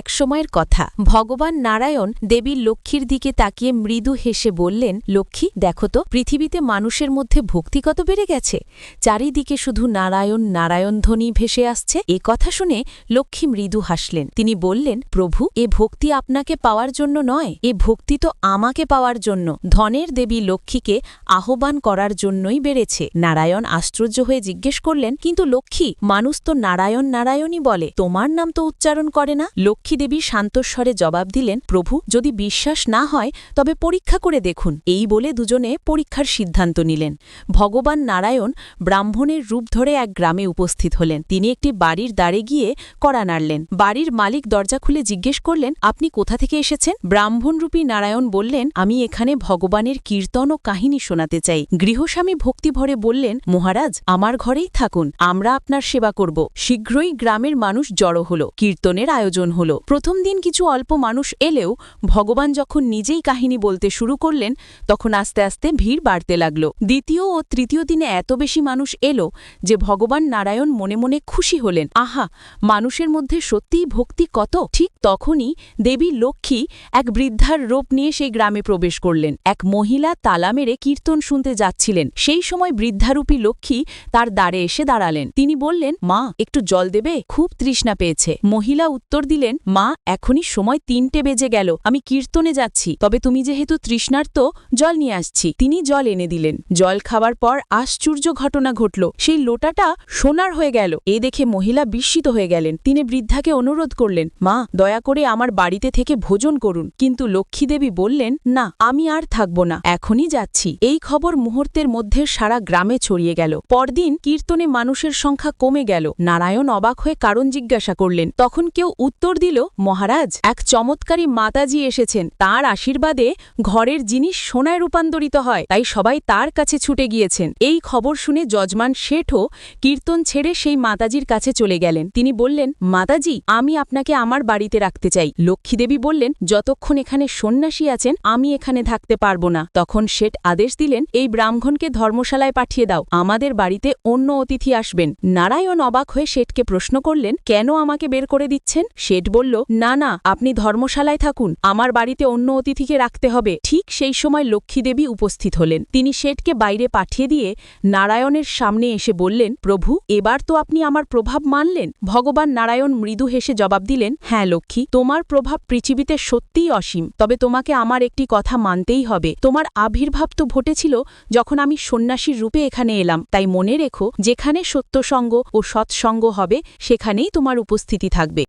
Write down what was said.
এক সময়ের কথা। ভগবান নারায়ণ দেবী লক্ষ্মীর দিকে তাকিয়ে মৃদু হেসে বললেন, লক্ষ্মী, দেখো তো পৃথিবীতে মানুষের মধ্যে ভক্তি কত বেড়ে গেছে। চারিদিকে শুধু নারায়ণ নারায়ণ ধ্বনি ভেসে আসছে। এ কথা শুনে লক্ষ্মী মৃদু হাসলেন। তিনি বললেন, প্রভু, এ ভক্তি আপনাকে পাওয়ার জন্য নয়, এ ভক্তি তো আমাকে পাওয়ার জন্য, ধনের দেবী লক্ষ্মীকে আহ্বান করার জন্যই বেড়েছে। নারায়ণ আশ্চর্য হয়ে জিজ্ঞেস করলেন, কিন্তু লক্ষ্মী, মানুষ তো নারায়ণ নারায়ণই বলে, তোমার নাম তো উচ্চারণ করে না। লক্ষ্মীদেবী শান্তস্বরে জবাব দিলেন, প্রভু, যদি বিশ্বাস না হয় তবে পরীক্ষা করে দেখুন। এই বলে দুজনে পরীক্ষার সিদ্ধান্ত নিলেন। ভগবান নারায়ণ ব্রাহ্মণের রূপ ধরে এক গ্রামে উপস্থিত হলেন। তিনি একটি বাড়ির দ্বারে গিয়ে কড়া নাড়লেন। বাড়ির মালিক দরজা খুলে জিজ্ঞেস করলেন, আপনি কোথা থেকে এসেছেন? ব্রাহ্মণরূপী নারায়ণ বললেন, আমি এখানে ভগবানের কীর্তন ও কাহিনী শোনাতে চাই। গৃহস্বামী ভক্তিভরে বললেন, মহারাজ, আমার ঘরেই থাকুন, আমরা আপনার সেবা করব। শীঘ্রই গ্রামের মানুষ জড়ো হল। কীর্তনের আয়োজন হল। প্রথম দিন কিছু অল্প মানুষ এলেও ভগবান যখন নিজেই কাহিনী বলতে শুরু করলেন তখন আস্তে আস্তে ভিড় বাড়তে লাগল। দ্বিতীয় ও তৃতীয় দিনে এত বেশি মানুষ এলো যে ভগবান নারায়ণ মনে মনে খুশি হলেন। আহা, মানুষের মধ্যে সত্যিই ভক্তি কত! ঠিক তখনই দেবী লক্ষ্মী এক বৃদ্ধার রূপ নিয়ে সেই গ্রামে প্রবেশ করলেন। এক মহিলা তালা মেরে কীর্তন শুনতে যাচ্ছিলেন। সেই সময় বৃদ্ধারূপী লক্ষ্মী তার দ্বারে এসে দাঁড়ালেন। তিনি বললেন, মা, একটু জল দেবে? খুব তৃষ্ণা পেয়েছে। মহিলা উত্তর দিলেন, মা, এখনই সময় ৩টে বেজে গেল, আমি কীর্তনে যাচ্ছি, তবে তুমি যেহেতু তৃষ্ণার্ত, জল নিয়ে আসছি। তিনি জল এনে দিলেন। জল খাওয়ার পর আশ্চর্য ঘটনা ঘটল। সেই লোটাটা সোনার হয়ে গেল। এ দেখে মহিলা বিস্মিত হয়ে গেলেন। তিনি বৃদ্ধাকে অনুরোধ করলেন, মা, দয়া করে আমার বাড়িতে থেকে ভোজন করুন। কিন্তু লক্ষ্মীদেবী বললেন, না, আমি আর থাকব না, এখনই যাচ্ছি। এই খবর মুহূর্তের মধ্যে সারা গ্রামে ছড়িয়ে গেল। পরদিন কীর্তনে মানুষের সংখ্যা কমে গেল। নারায়ণ অবাক হয়ে কারণ জিজ্ঞাসা করলেন। তখন কেউ উত্তর দিল, মহারাজ, এক চমৎকারী মাতাজি এসেছেন, তার আশীর্বাদে ঘরের জিনিস সোনায় রূপান্তরিত হয়, তাই সবাই তার কাছে ছুটে গিয়েছেন। এই খবর শুনে যজমান শেঠও কীর্তন ছেড়ে সেই মাতাজির কাছে চলে গেলেন। তিনি বললেন, মাতাজি, আমি আপনাকে আমার বাড়িতে রাখতে চাই। লক্ষ্মীদেবী বললেন, যতক্ষণ এখানে সন্ন্যাসী আছেন আমি এখানে থাকতে পারবো না। তখন শেঠ আদেশ দিলেন, এই ব্রাহ্মণকে ধর্মশালায় পাঠিয়ে দাও, আমাদের বাড়িতে অন্য অতিথি আসবেন। নারায়ণ অবাক হয়ে শেঠকে প্রশ্ন করলেন, কেন আমাকে বের করে দিচ্ছেন? শেঠ বলল, না না, আপনি ধর্মশালায় থাকুন, আমার বাড়িতে অন্য অতিথিকে রাখতে হবে। ঠিক সেই সময় লক্ষ্মীদেবী উপস্থিত হলেন। তিনি শেঠকে বাইরে পাঠিয়ে দিয়ে নারায়ণের সামনে এসে বললেন, প্রভু, এবার তো আপনি আমার প্রভাব মানলেন। ভগবান নারায়ণ মৃদু হেসে জবাব দিলেন, হ্যাঁ লক্ষ্মী, তোমার প্রভাব পৃথিবীতে সত্যিই অসীম, তবে তোমাকে আমার একটি কথা মানতেই হবে। তোমার আবির্ভাব তো ঘটেছিল যখন আমি সন্ন্যাসীর রূপে এখানে এলাম, তাই মনে রেখো, যেখানে সত্যসঙ্গ ও সৎসঙ্গ হবে সেখানেই তোমার উপস্থিতি থাকবে।